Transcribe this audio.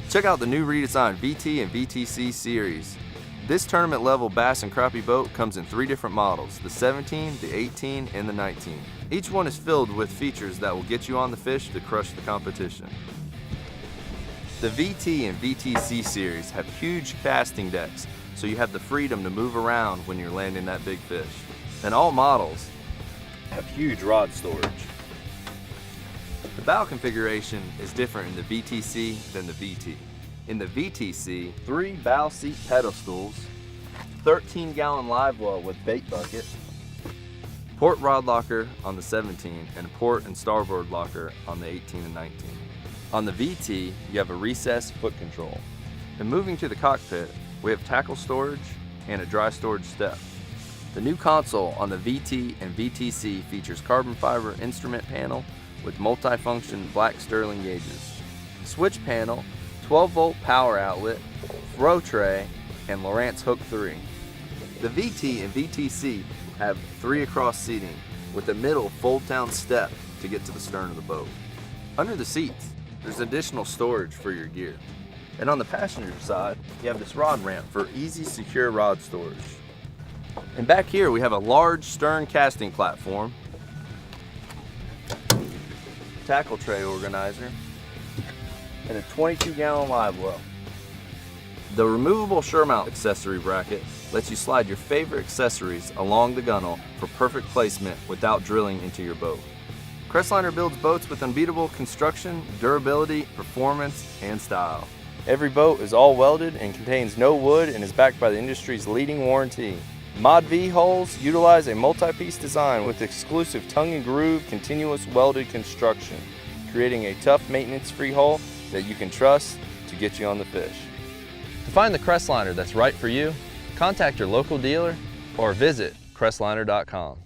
Check out the new redesigned VT and VTC series. This tournament level bass and crappie boat comes in 3 different models, the 17, the 18, and the 19. Each one is filled with features that will get you on the fish to crush the competition. The VT and VTC series have huge casting decks, so you have the freedom to move around when you're landing that big fish. And all models have huge rod storage. The bow configuration is different in the VTC than the VT. In the VTC, 3 bow seat pedestals, 13-gallon live well with bait bucket, port rod locker on the 17, and a port and starboard locker on the 18 and 19. On the VT, you have a recessed foot control. And moving to the cockpit, we have tackle storage and a dry storage step. The new console on the VT and VTC features carbon fiber instrument panel with multifunction black sterling gauges, switch panel, 12-volt power outlet, throw tray, and Lowrance Hook 3. The VT and VTC have 3 across seating with a middle fold-down step to get to the stern of the boat. Under the seats, there's additional storage for your gear. And on the passenger side, you have this rod ramp for easy, secure rod storage. And back here, we have a large stern casting platform, tackle tray organizer, and a 22-gallon live well. The removable SureMount accessory bracket lets you slide your favorite accessories along the gunnel for perfect placement without drilling into your boat. Crestliner builds boats with unbeatable construction, durability, performance, and style. Every boat is all welded and contains no wood and is backed by the industry's leading warranty. Mod V hulls utilize a multi-piece design with exclusive tongue and groove continuous welded construction, creating a tough maintenance-free hull that you can trust to get you on the fish. To find the Crestliner that's right for you, contact your local dealer or visit Crestliner.com.